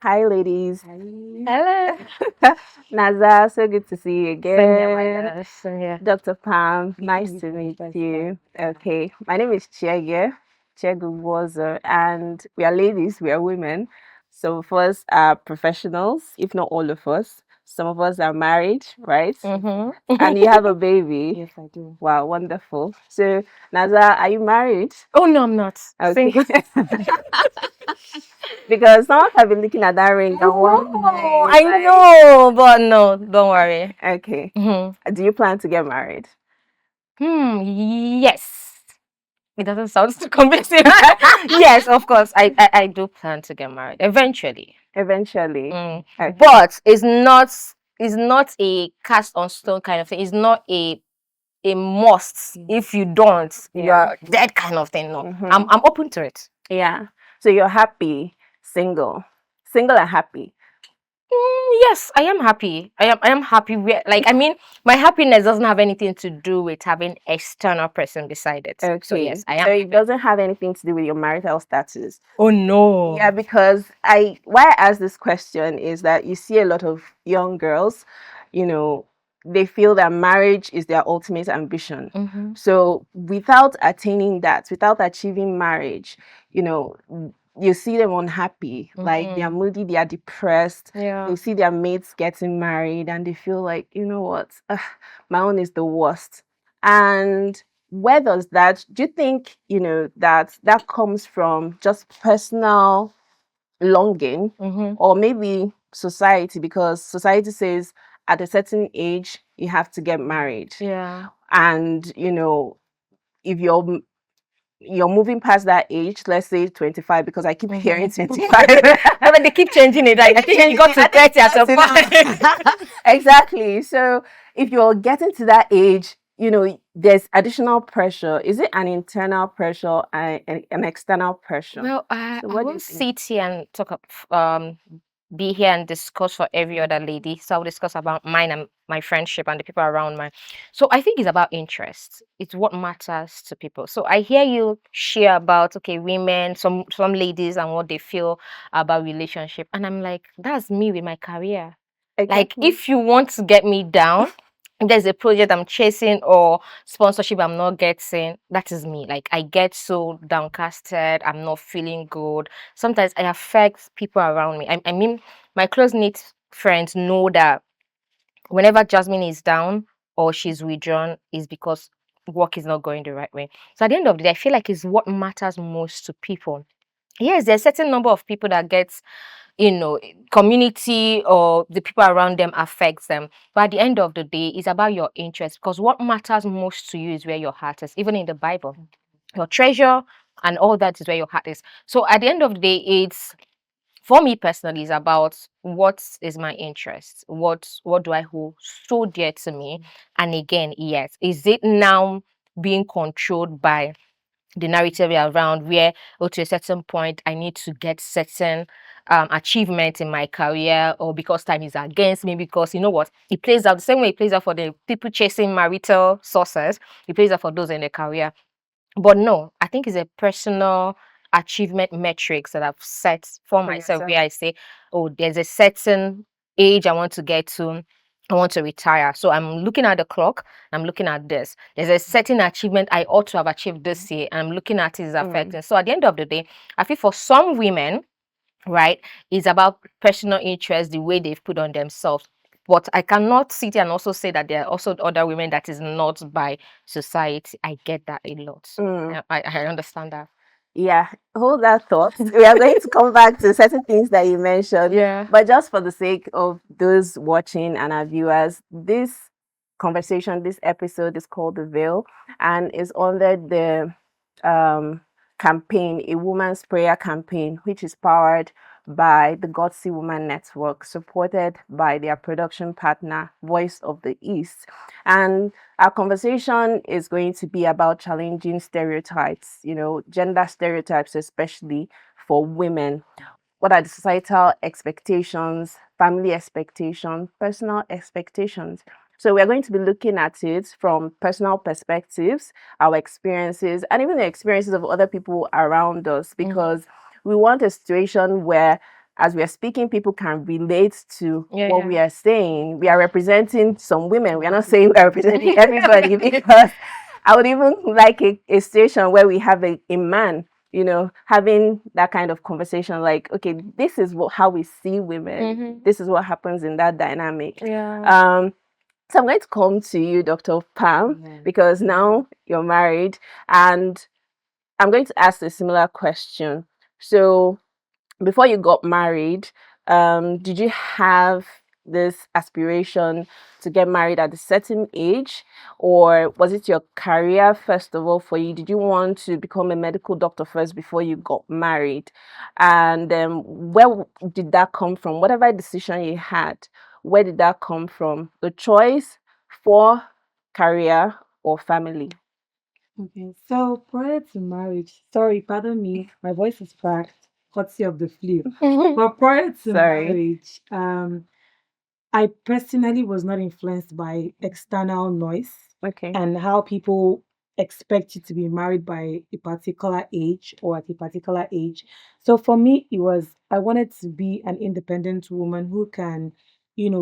Hi, ladies. Hello. Naza, so good to see you Same here, my again. love. Same here. Dr. Pam, nice to meet you. Okay, my name is Chiege Ugwuozor, and we are ladies, we are women. Some of us are professionals, if not all of us. Some of us are married, right? And you have a baby. Yes, I do. Wow, wonderful. So, Naza, are you married? Oh no, I'm not. Okay. Single. Because someone have been looking at that ring and Oh, wondering, I like, know, but no, don't worry. okay, hmm do you plan to get married? Yes. It doesn't sound too convincing. Yes, of course. I do plan to get married eventually. Eventually. Mm. Okay. But it's not a cast on stone kind of thing. It's not a must. If you don't, you Yeah. are dead kind of thing. No. Mhm. I'm open to it. Yeah. So you're happy, single, single and happy. Yes, I am happy. I am happy. My happiness doesn't have anything to do with having external person beside it. So Okay. yes, I So am it happy. doesn't have anything to do with your marital status. Oh no. Yeah, because why I ask this question is that you see a lot of young girls, you know, they feel that marriage is their ultimate ambition. Mm-hmm. So without attaining that, without achieving marriage, you know, you see them unhappy, like they are moody, they are depressed. Yeah. You see their mates getting married and they feel like, you know what, my own is the worst. And where does that, do you think, that comes from just personal longing, Mm-hmm. or maybe society, because society says at a certain age you have to get married, Yeah. and if you're moving past that age, let's say 25, because I keep hearing 25. But they keep changing it. I think you got to 30 at some point. Exactly. So if you're getting to that age, there's additional pressure. Is it an internal pressure and an external pressure? Well, I So I what do you won't think? sit here and be here and discuss for every other lady. So I'll discuss about mine and my friendship and the people around mine. So I think it's about interest. It's what matters to people. So I hear you share about okay, women, some ladies and what they feel about relationship. And I'm like, that's me with my career. Like Exactly. if you want to get me down, if there's a project I'm chasing or sponsorship I'm not getting, that is me. Like I get so downcasted, I'm not feeling good. Sometimes I affect people around me. I mean, my close knit friends know that whenever Jasmine is down or she's withdrawn, is because work is not going the right way. So at the end of the day, I feel like it's what matters most to people. Yes, there's a certain number of people that gets community or the people around them affects them. But at the end of the day, it's about your interest because what matters most to you is where your heart is. Even in the Bible, your treasure and all that is where your heart is. So at the end of the day, it's for me personally, it's about what is my interest, what do I hold so dear to me, and again, yes, is it now being controlled by the narrative around where to a certain point I need to get certain achievement in my career, or because time is against me, because you know what, it plays out the same way it plays out for the people chasing marital sources, it plays out for those in their career. But no, I think it's a personal achievement metrics that I've set for For myself yourself. where I say, oh, there's a certain age I want to get to. I want to retire. So I'm looking at the clock. I'm looking at this. There's a certain achievement I ought to have achieved this year. And I'm looking at it is affecting. So at the end of the day, I feel for some women, right, it's about personal interest, the way they've put on themselves. But I cannot sit here and also say that there are also other women that is not by society. I get that a lot. Mm. I understand that. Yeah, hold that thought. We are going to come back to certain things that you mentioned. Yeah. But just for the sake of those watching and our viewers, this conversation, this episode is called The Veil and is under the campaign, a woman's prayer campaign, which is powered by the God See Woman Network, supported by their production partner, Voice of the East. And our conversation is going to be about challenging stereotypes, gender stereotypes, especially for women. What are the societal expectations, family expectations, personal expectations? So we're going to be looking at it from personal perspectives, our experiences, and even the experiences of other people around us, because we want a situation where as we are speaking, people can relate to Yeah, what yeah. we are saying. We are representing some women. We are not saying we are representing everybody, because I would even like a situation where we have a man, having that kind of conversation, like, okay, this is how we see women. This is what happens in that dynamic. Yeah. So I'm going to come to you, Dr. Pam, because now you're married, and I'm going to ask a similar question. So before you got married, did you have this aspiration to get married at a certain age, or was it your career first of all for you? Did you want to become a medical doctor first before you got married? And where did that come from? Whatever decision you had, where did that come from? The choice for career or family? Okay, so prior to marriage, sorry, pardon me, my voice is cracked, courtesy of the flu. But prior to Sorry. marriage, I personally was not influenced by external noise Okay. and how people expect you to be married by a particular age or at a particular age. So for me, it was I wanted to be an independent woman who can,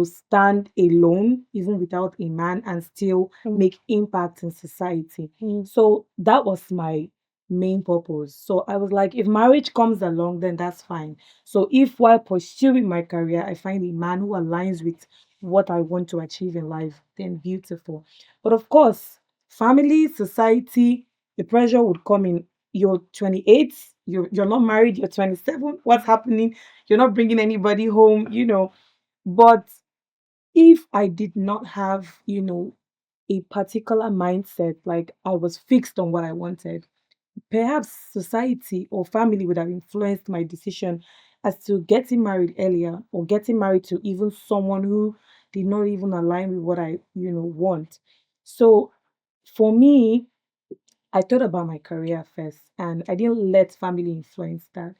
stand alone even without a man and still make impact in society. So that was my main purpose. So I was like, if marriage comes along, then that's fine. So if while pursuing my career, I find a man who aligns with what I want to achieve in life, then beautiful. But of course, family, society, the pressure would come in. You're 28, you're not married, you're 27. What's happening? You're not bringing anybody home. But if I did not have, a particular mindset, like I was fixed on what I wanted, perhaps society or family would have influenced my decision as to getting married earlier or getting married to even someone who did not even align with what I, want. So for me, I thought about my career first and I didn't let family influence that.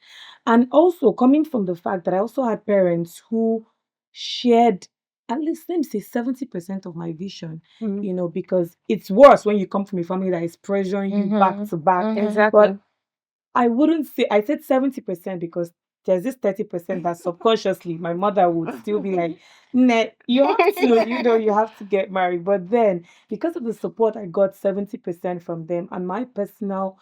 And also coming from the fact that I also had parents who shared at least let me say 70% of my vision, because it's worse when you come from a family that is pressuring you back to back. Exactly. But I wouldn't say I said 70% because there's this 30% that subconsciously my mother would still be like, nah, you have to, you have to get married. But then because of the support I got 70% from them and my personal,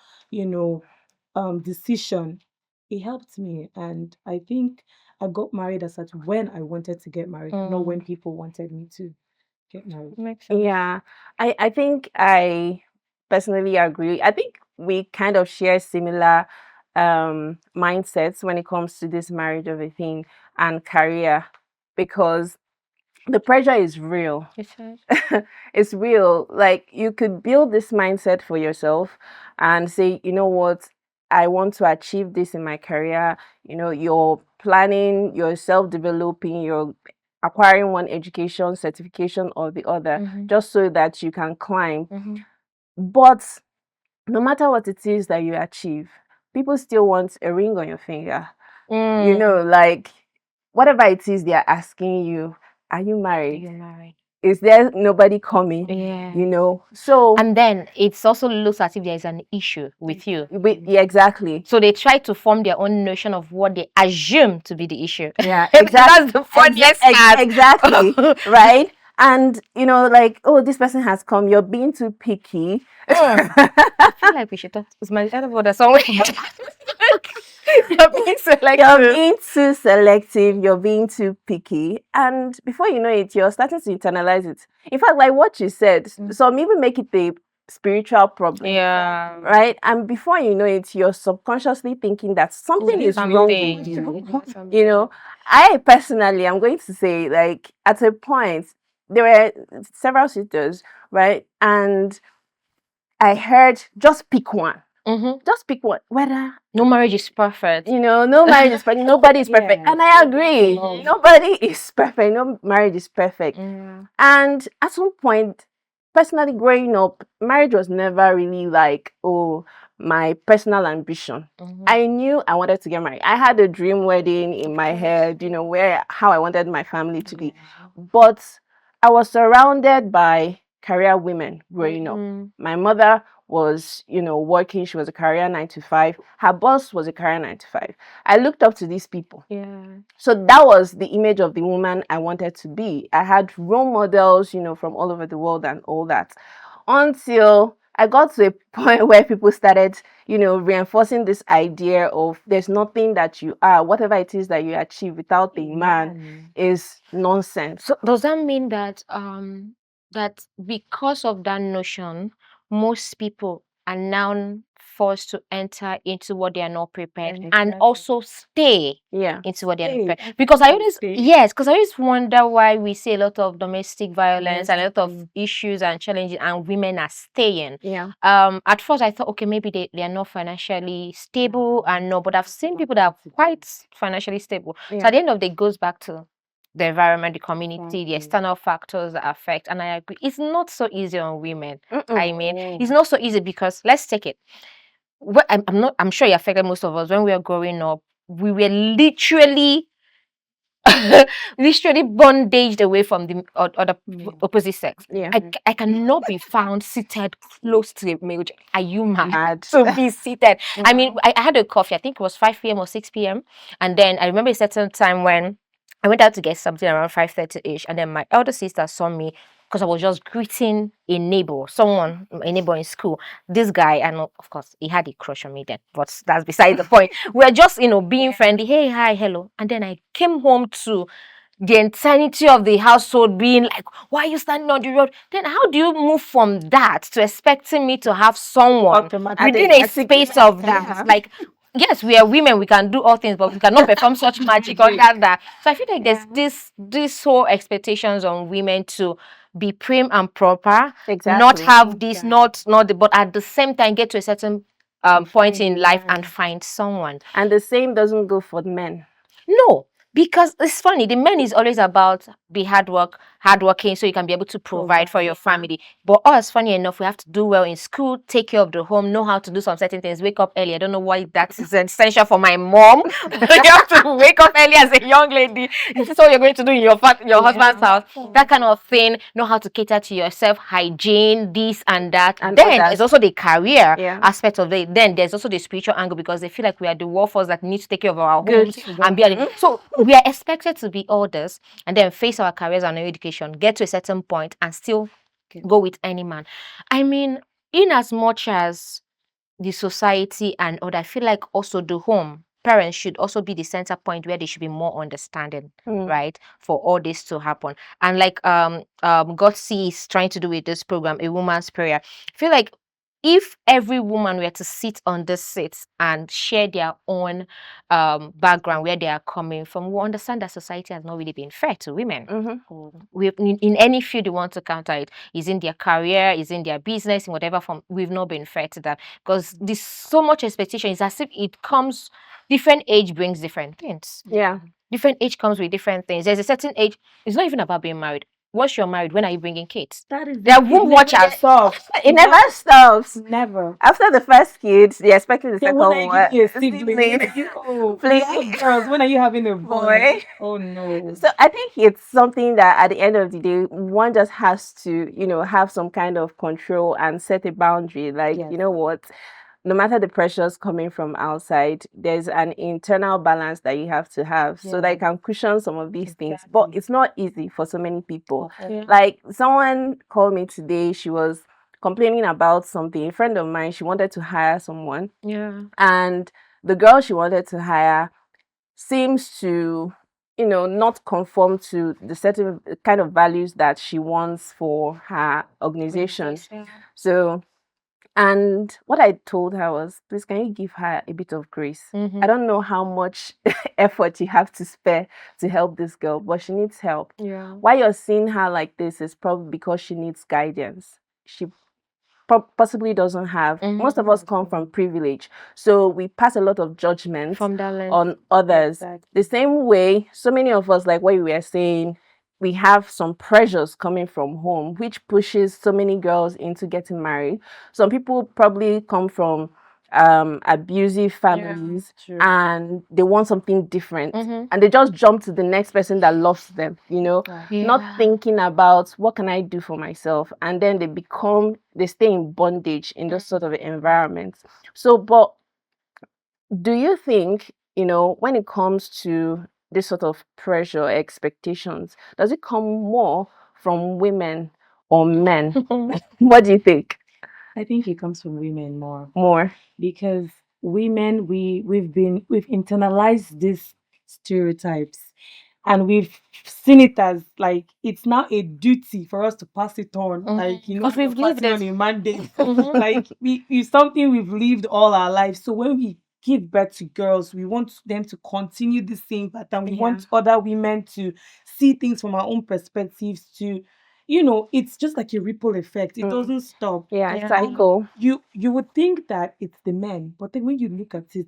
decision, it helped me. And I think I got married as such when I wanted to get married, not when people wanted me to get married. Makes sense. Yeah, I think I personally agree. I think we kind of share similar mindsets when it comes to this marriage of a thing and career, because the pressure is real. It's real. Like, you could build this mindset for yourself and say, you know what, I want to achieve this in my career. You're planning, you're self-developing, you're acquiring one education certification or the other, just so that you can climb. But no matter what it is that you achieve, people still want a ring on your finger. Like, whatever it is they're asking you, are you married? You're married. Is there nobody coming? Yeah. So And then it also looks as if there is an issue with you. yeah, exactly. So they try to form their own notion of what they assume to be the issue. Yeah, That's the funniest part. exactly. Right? And like, oh, this person has come, you're being too picky. I feel like we should talk. Is my other brother somewhere? You're being selective. You're being too selective, you're being too picky, and before you know it, you're starting to internalize it. In fact, like what you said, some even make it a spiritual problem. Yeah. Right? And before you know it, you're subconsciously thinking that something is wrong with you. I personally, I'm going to say, like, at a point, there were several sisters, right? And I heard, just pick one. Just pick one. Whether no marriage is perfect. no marriage is perfect. Nobody is perfect. And I agree. Nobody is perfect. No marriage is perfect. And at some point, personally growing up, marriage was never really like, oh, my personal ambition. I knew I wanted to get married. I had a dream wedding in my head, how I wanted my family to be. But I was surrounded by career women growing up. My mother was, working. She was a career 9 to 5. Her boss was a career 9 to 5. I looked up to these people. Yeah. So that was the image of the woman I wanted to be. I had role models, from all over the world and all that. Until I got to a point where people started, reinforcing this idea of there's nothing that you are, whatever it is that you achieve without a man is nonsense. So does that mean that that because of that notion, most people are now forced to enter into what they are not prepared and Exactly. also stay Yeah. into what they are not Stay. prepared? Because I always Stay. because I always wonder why we see a lot of domestic violence and a lot of Yes. issues and challenges, and women are staying. Yeah. At first I thought, okay, maybe they are not financially stable and no, but I've seen people that are quite financially stable. So Yeah. at the end of the day, it goes back to the environment, the community, the Exactly. external factors that affect. And I agree, it's not so easy on women. Mm-mm. I mean, it's not so easy because let's take it. I'm sure it affected most of us when we were growing up. We were literally literally bondaged away from the other opposite sex. Yeah. I cannot be found seated close to a male. Are you mad? Mad. To be seated. I mean, I had a coffee. I think it was 5 p.m. or 6 p.m. And then I remember a certain time when I went out to get something around 5:30ish, and then my elder sister saw me because I was just greeting a neighbor in school. This guy, and of course, he had a crush on me then, but that's beside the point. We're just, being friendly. Hey, hi, hello. And then I came home to the entirety of the household being like, why are you standing on the road? Then how do you move from that to expecting me to have someone within a space of that? Like, yes, we are women, we can do all things, but we cannot perform such magic or that. So I feel like there's this whole expectations on women to be prim and proper, not have this, not but at the same time get to a certain point in life and find someone. And the same doesn't go for men. No, because it's funny. The men is always about be hardworking, so you can be able to provide for your family. But us, funny enough, we have to do well in school, take care of the home, know how to do some certain things, wake up early. I don't know why that is essential for my mom. You have to wake up early as a young lady. This is what you're going to do in your husband's house. That kind of thing. Know how to cater to yourself, hygiene, this and that. And then there's also the career aspect of it. Then there's also the spiritual angle because they feel like we are the warfores that need to take care of our homes and be so we are expected to be all this and then face our careers and our education, get to a certain point and still go with any man. I mean, in as much as the society and I feel like also the home, parents should also be the center point where they should be more understanding, right, for all this to happen. And like God sees trying to do with this program, A Woman's Prayer, I feel like if every woman were to sit on this seat and share their own background, where they are coming from, we understand that society has not really been fair to women. We've in any field you want to counter it, is in their career, is in their business, in whatever form, we've not been fair to them because there's so much expectation. It's as if it comes, different age brings different things. Yeah. Different age comes with different things. There's a certain age. It's not even about being married. Once you're married, when are you bringing kids? That is There won't watch us. It never stops. Never. After the first kids, they're expecting the second When one. are you giving a sibling? Please. Girls, when are you having a boy? Oh no. So I think it's something that at the end of the day, one just has to, have some kind of control and set a boundary. Like, you know what? No matter the pressures coming from outside, there's an internal balance that you have to have so that you can cushion some of these things. But it's not easy for so many people. Like someone called me today, she was complaining about something. A friend of mine, she wanted to hire someone. And the girl she wanted to hire seems to, not conform to the certain kind of values that she wants for her organization. So, and what I told her was, please, can you give her a bit of grace? I don't know how much effort you have to spare to help this girl, but she needs help. Why you're seeing her like this is probably because she needs guidance. She possibly doesn't have. Most of us come from privilege, so we pass a lot of judgment on others. The same way, so many of us, like what you were saying, we have some pressures coming from home, which pushes so many girls into getting married. Some people probably come from abusive families, true. and they want something different, Mhm. and they just jump to the next person that loves them, not Yeah. thinking about what can I do for myself, and then they stay in bondage in those sort of environments. So, but do you think, when it comes to this sort of pressure, expectations, does it come more from women or men? What do you think? I think it comes from women more, More. because women, we've internalized these stereotypes, and we've seen it as like it's now a duty for us to pass it on, like Because you're we've lived passing on it. a mandate. Mhm. Like it's something we've lived all our lives. So when we give birth to girls, we want them to continue the same pattern. We Yeah. want other women to see things from our own perspectives, to it's just like a ripple effect. It doesn't stop. Yeah, Yeah. cycle. You would think that it's the men, but then when you look at it,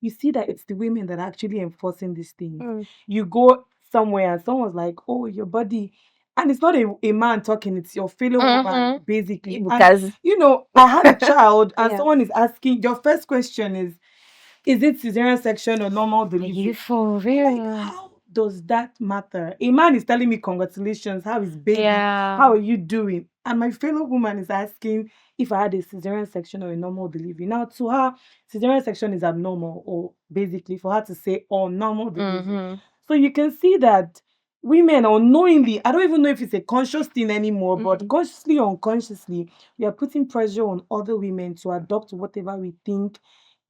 you see that it's the women that are actually enforcing these things. You go somewhere and someone's like, "Oh, your body," and it's not a man talking; it's your fellow woman, Mhm. basically. And Because I had a child, and yeah. someone is asking. Your first question is it cesarean section or normal Are you delivery? for Like, real? how does that matter? A man is telling me, congratulations, how is baby? Yeah. How are you doing? And my fellow woman is asking if I had a cesarean section or a normal delivery. Now, to her, cesarean section is abnormal, or basically for her to say, oh, normal delivery. Mhm. So you can see that women unknowingly, I don't even know if it's a conscious thing anymore, but consciously or unconsciously, we are putting pressure on other women to adopt whatever we think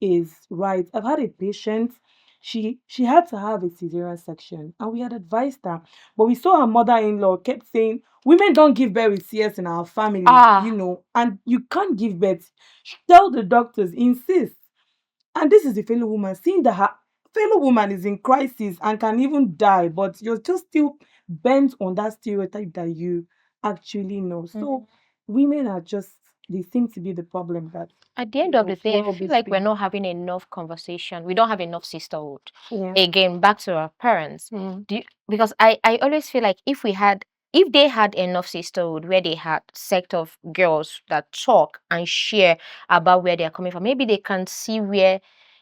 is right. I've had a patient, she had to have a cesarean section, and we had advised her, but we saw her mother-in-law kept saying women don't give birth with CS in our family, Ah. and you can't give birth. Tell the doctors, insist. And this is the fellow woman seeing that her fellow woman is in crisis and can even die, but you're just still bent on that stereotype that you actually know. So women are just, they seem to be the problem that At the end of the day, I fuel feel this like we're thing. not having enough conversation. We don't have enough sisterhood. Yeah. Again, back to our parents. Mm. Because I always feel like if they had enough sisterhood where they had sect of girls that talk and share about where they're coming from, maybe they can see where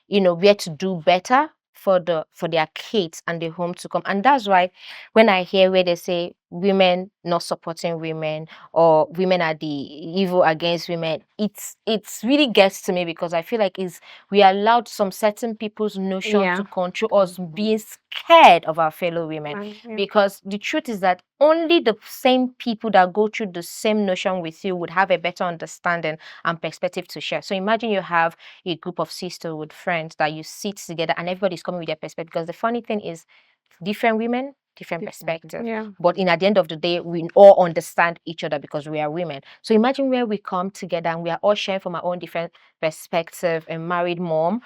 to do better for their kids and the home to come. And that's why when I hear where they say women not supporting women, or women are the evil against women, it's really gets to me, because I feel like we allowed some certain people's notion Yeah. to control us, being scared of our fellow women. Yeah. Because the truth is that only the same people that go through the same notion with you would have a better understanding and perspective to share. So imagine you have a group of sisterhood friends that you sit together and everybody's coming with their perspective. Because the funny thing is, different women, different perspective. Yeah. But at the end of the day, we all understand each other because we are women. So imagine where we come together and we are all sharing from our own different perspective. A married woman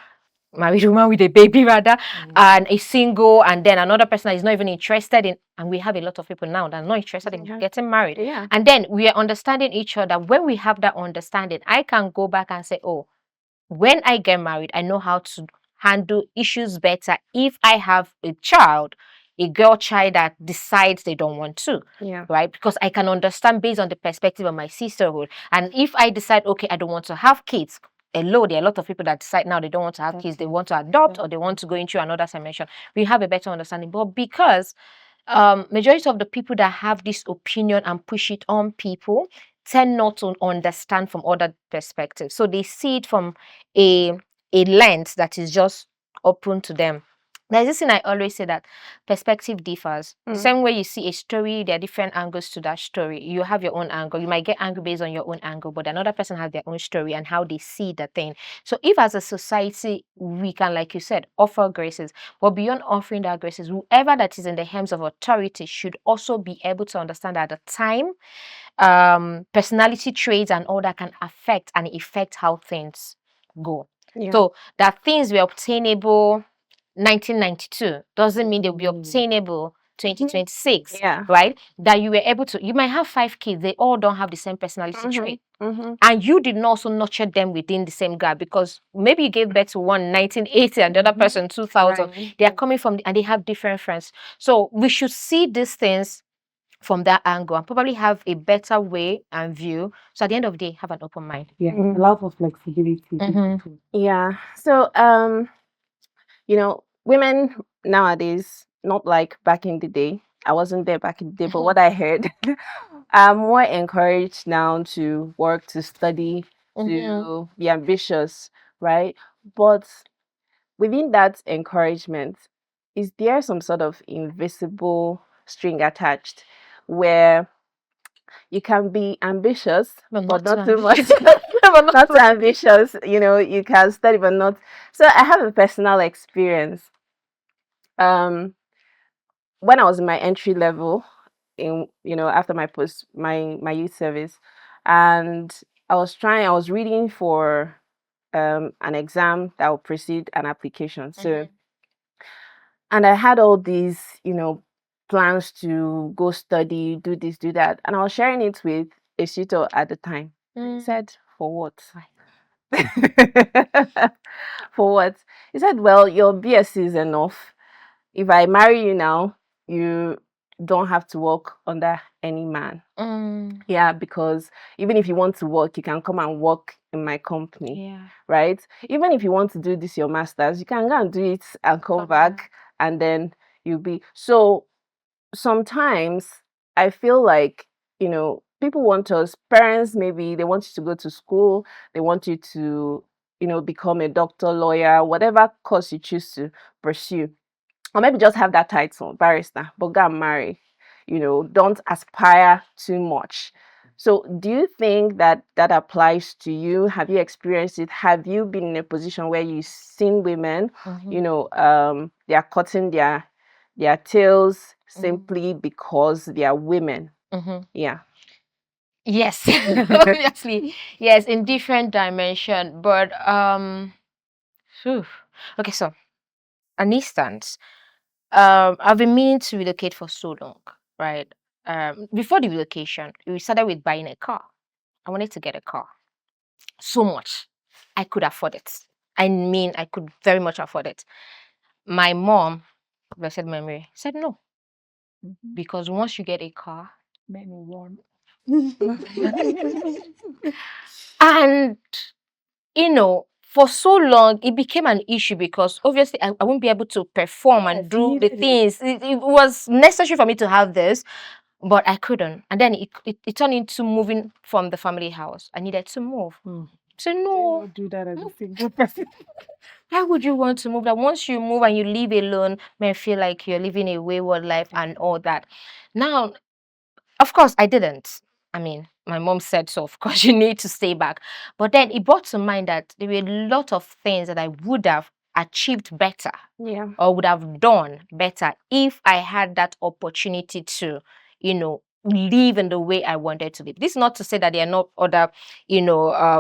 with a baby rather, and a single, and then another person that is not even interested in, and we have a lot of people now that are not interested in getting married. Yeah. And then we are understanding each other. When we have that understanding, I can go back and say, oh, when I get married, I know how to handle issues better if I have a child, a girl child that decides they don't want to. Yeah. Right? Because I can understand based on the perspective of my sisterhood. And if I decide, okay, I don't want to have kids, hello, there are a lot of people that decide now they don't want to have kids, they want to adopt, or they want to go into another dimension. We have a better understanding. But because majority of the people that have this opinion and push it on people tend not to understand from other perspectives. So they see it from a lens that is just open to them. There's this thing I always say, that perspective differs. The same way you see a story, there are different angles to that story. You have your own angle. You might get angry based on your own angle, but another person has their own story and how they see the thing. So if as a society we can, like you said, offer graces, but beyond offering that graces, whoever that is in the hands of authority should also be able to understand that at the time, personality traits and all that can affect and affect how things go. Yeah. So that things were obtainable 1992 doesn't mean they'll be obtainable 2026, Yeah. right? That you were able to, you might have 5 kids, they all don't have the same personality trait. And you did not also nurture them within the same gap, because maybe you gave birth to one in 1980 and the other person 2000. Right. They are coming from, and they have different friends. So we should see these things from that angle and probably have a better way and view. So at the end of the day, have an open mind. Yeah, allow for flexibility. Mhm. Yeah. So, women nowadays, not like back in the day. I wasn't there back in the day, but what I heard, are more encouraged now to work, to study, to be ambitious, right? But within that encouragement, is there some sort of invisible string attached where you can be ambitious, But but not too not too much? ambitious. But not Not too too ambitious, you can study, but not. So I have a personal experience. Um, when I was in my entry level, after my youth service, and I was reading for an exam that will precede an application. So, and I had all these, plans to go study, do this, do that. And I was sharing it with a tutor at the time. He said, for what? For what? He said, well, your BSc is enough. If I marry you now, you don't have to work under any man. Yeah, because even if you want to work, you can come and work in my company. Yeah. Right? Even if you want to do this, your master's, you can go and do it and come back, and then you'll be. So sometimes I feel like, people want us, parents, maybe they want you to go to school, they want you to, become a doctor, lawyer, whatever course you choose to pursue, or maybe just have that title, barrister, but go and marry. Don't aspire too much. So, do you think that that applies to you? Have you experienced it? Have you been in a position where you've seen women, they are cutting their tails simply because they are women? Yeah. Yes, obviously. Yes, in different dimension. But phew. Okay, so an instance. I've been meaning to relocate for so long, right? Before the relocation, we started with buying a car. I wanted to get a car so much. I could afford it. I mean, I could very much afford it. My mom, blessed memory, said no, because once you get a car, Men want. and for so long it became an issue because obviously I won't be able to perform Yes, and do the needed it. things. It was necessary for me to have this, but I couldn't. And then it turned into moving from the family house. I needed to move. So Why no, not do that as a single person? why would you want to move? That once you move and you live alone, may feel like you're living a wayward life and all that. Now, of course, I didn't. I mean, my mom said so. Of course, you need to stay back. But then it brought to mind that there were a lot of things that I would have achieved better Yeah. or would have done better if I had that opportunity to, live in the way I wanted to live. This is not to say that there are not other,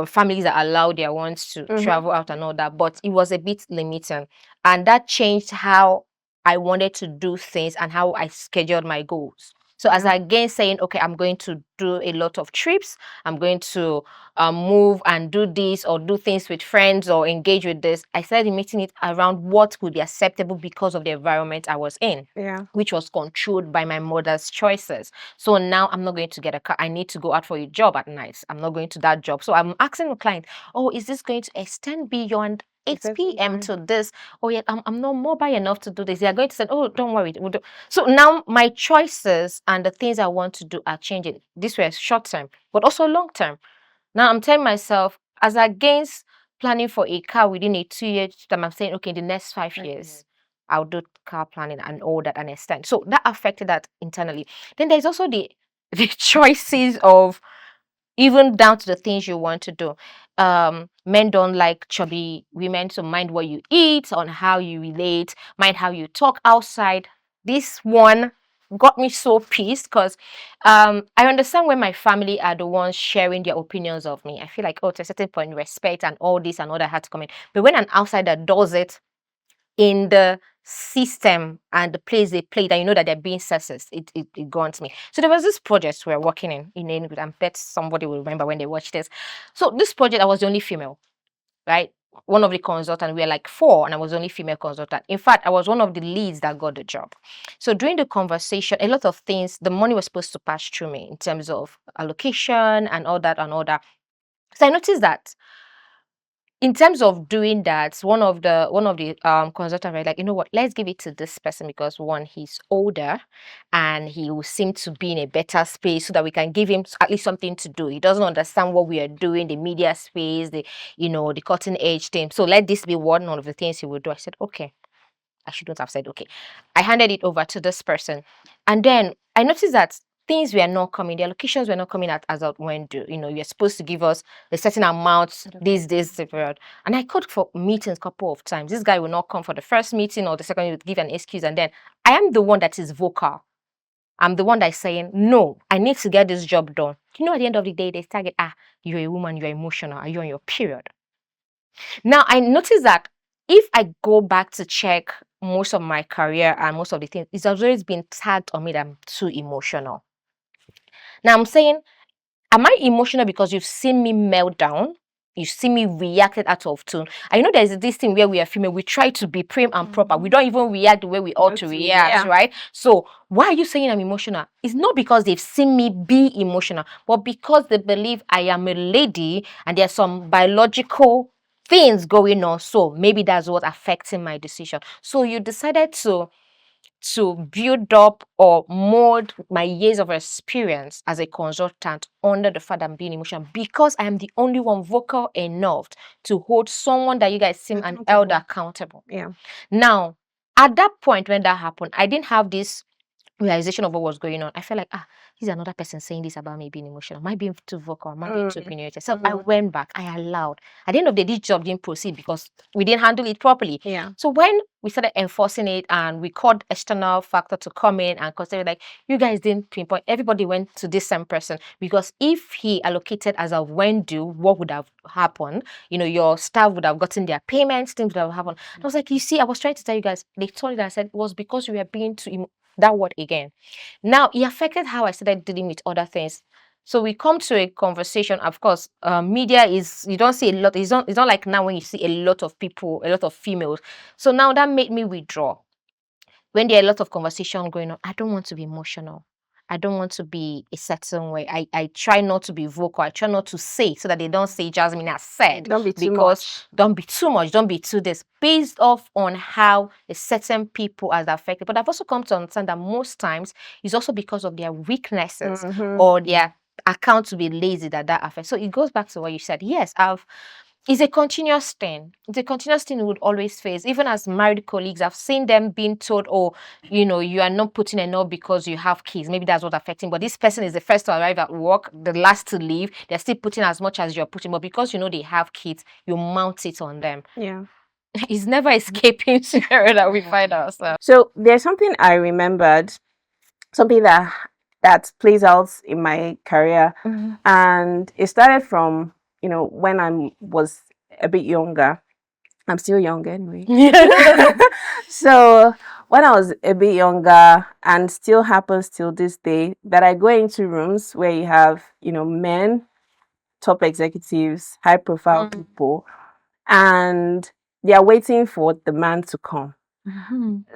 families that allow their ones to travel out and all that, but it was a bit limiting. And that changed how I wanted to do things and how I scheduled my goals. So as again saying, okay, I'm going to do a lot of trips, I'm going to move and do this or do things with friends or engage with this, I started meeting it around what could be acceptable because of the environment I was in. Yeah. Which was controlled by my mother's choices. So now I'm not going to get a car. I need to go out for a job at night. I'm not going to that job. So I'm asking the client, oh, is this going to extend beyond 8 p.m. to this? Oh, yeah, I'm not mobile enough to do this. They're going to say, oh, don't worry. We'll do. So now my choices and the things I want to do are changing. This was short term, but also long term. Now I'm telling myself, as against planning for a car within a 2 year time, I'm saying, okay, in the next 5 years, I'll do car planning and all that and extend. So that affected that internally. Then there's also the the choices of even down to the things you want to do. Men don't like chubby women, so mind what you eat, on how you relate, mind how you talk outside. This one got me so pissed because I understand when my family are the ones sharing their opinions of me. I feel like, oh, to a certain point, respect and all this and all that had to come in. But when an outsider does it in the system and the place they play, that you know that they're being sexist, it gaunts me. So there was this project we were working in I bet somebody will remember when they watched this. So this project, I was the only female, right? one of the consultants, we were like 4, and I was the only female consultant. In fact, I was one of the leads that got the job. So during the conversation, a lot of things, the money was supposed to pass through me in terms of allocation and all that and all that. So I noticed that in terms of doing that, one of the consultants were like, you know what, let's give it to this person, because one, he's older and he will seem to be in a better space, so that we can give him at least something to do. He doesn't understand what we are doing, the media space, the cutting edge thing. So let this be one of the things he will do. I said, okay. I shouldn't have said okay. I handed it over to this person, and then I noticed that things were not coming. The allocations were not coming as of when due. You're supposed to give us a certain amount this period. And I called for meetings a couple of times. This guy will not come for the first meeting, or the second, he would give an excuse. And then I am the one that is vocal. I'm the one that is saying, no, I need to get this job done. At the end of the day, they target, you're a woman, you're emotional, are you on your period? Now, I noticed that if I go back to check most of my career and most of the things, it's always been tagged on me that I'm too emotional. Now, I'm saying, am I emotional because you've seen me melt down? You see me reacted out of tune. And there's this thing where we are female, we try to be prim and proper. We don't even react the way we ought to react, right? So why are you saying I'm emotional? It's not because they've seen me be emotional, but because they believe I am a lady and there's some biological things going on. So maybe that's what's affecting my decision. So you decided to build up or mold my years of experience as a consultant under the fact that I'm being emotional, because I am the only one vocal enough to hold someone that you guys seem an elder accountable. Yeah. Now, at that point when that happened, I didn't have this realization of what was going on. I felt like, he's another person saying this about me being emotional. Am I being too vocal? Am I being too opinionated? So I went back. I allowed. At the end of the day, this job didn't proceed because we didn't handle it properly. Yeah. So when we started enforcing it and we called external factor to come in and consider, like, you guys didn't pinpoint. Everybody went to this same person, because if he allocated as of when due, what would have happened? Your staff would have gotten their payments, things would have happened. I was like, you see, I was trying to tell you guys. They told me, I said it was because we were being too that word again. Now, it affected how I started dealing with other things. So we come to a conversation. Of course, media is, you don't see a lot. It's not like now when you see a lot of people, a lot of females. So now that made me withdraw. When there are a lot of conversation going on, I don't want to be emotional. I don't want to be a certain way. I try not to be vocal. I try not to say, so that they don't say Jasmine has said. Don't be too because much. Don't be too much. Don't be too this. Based off on how a certain people are affected. But I've also come to understand that most times it's also because of their weaknesses or their account to be lazy that affects. So it goes back to what you said. Yes, it's a continuous thing. It's a continuous thing we would always face. Even as married colleagues, I've seen them being told, you are not putting enough because you have kids. Maybe that's what's affecting. But this person is the first to arrive at work, the last to leave. They're still putting as much as you're putting. But because they have kids, you mount it on them. Yeah. It's never escaping scenario that we find ourselves. So there's something I remembered, something that plays out in my career, and it started from when I was a bit younger. I'm still young anyway. So when I was a bit younger, and still happens till this day, that I go into rooms where you have men, top executives, high profile people, and they are waiting for the man to come.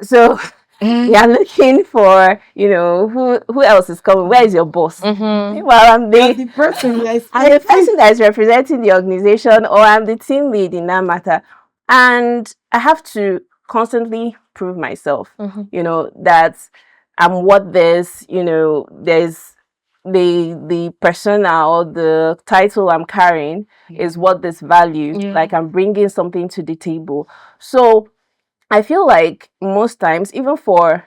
So they are looking for, who else is coming? Where is your boss? Well, I'm the person that is representing the organization, or I'm the team lead in that matter. And I have to constantly prove myself, that I'm what there's the persona or the title I'm carrying is what this value, like I'm bringing something to the table. So I feel like most times, even for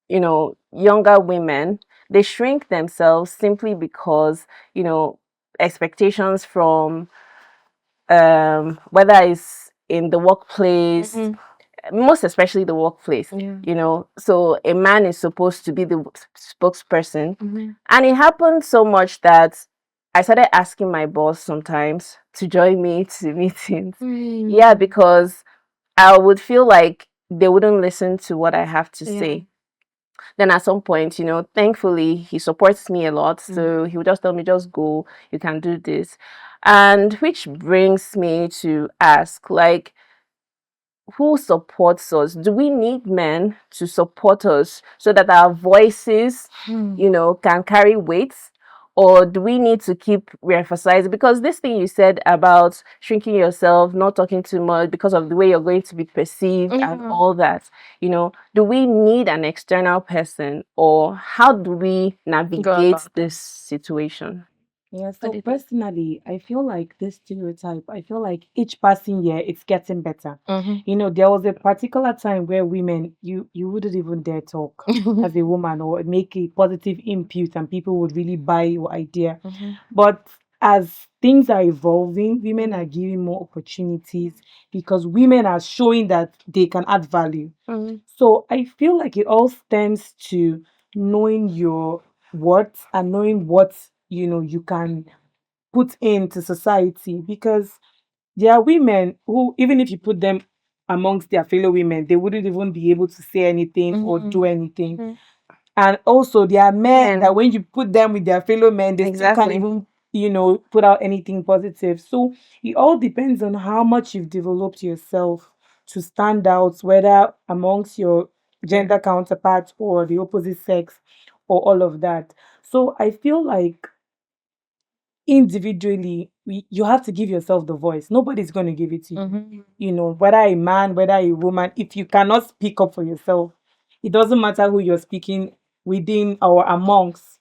younger women, they shrink themselves simply because expectations from whether it's in the workplace, most especially the workplace, so a man is supposed to be the spokesperson, and it happened so much that I started asking my boss sometimes to join me to meetings. Yeah, because I would feel like they wouldn't listen to what I have to say. Then at some point, thankfully he supports me a lot, so he would just tell me, just go, you can do this. And which brings me to ask, like, who supports us? Do we need men to support us so that our voices, can carry weight? Or do we need to keep re-emphasizing? Because this thing you said about shrinking yourself, not talking too much because of the way you're going to be perceived and Yeah. all that, do we need an external person, or how do we Go navigate about that. this situation? Yeah, What so do you think? personally, I feel like this stereotype, I feel like each passing year it's getting better. There was a particular time where women, you wouldn't even dare talk as a woman or make a positive input and people would really buy your idea. But as things are evolving, women are giving more opportunities because women are showing that they can add value. So I feel like it all stems to knowing your worth and knowing what you can put into society, because there are women who, even if you put them amongst their fellow women, they wouldn't even be able to say anything or do anything. And also, there are men that Men, when you put them with their fellow men, they still can't exactly. even, put out anything positive. So it all depends on how much you've developed yourself to stand out, whether amongst your gender counterparts or the opposite sex or all of that. So I feel like individually, you have to give yourself the voice. Nobody's going to give it to you. Whether a man, whether a woman, if you cannot speak up for yourself, it doesn't matter who you're speaking within or amongst.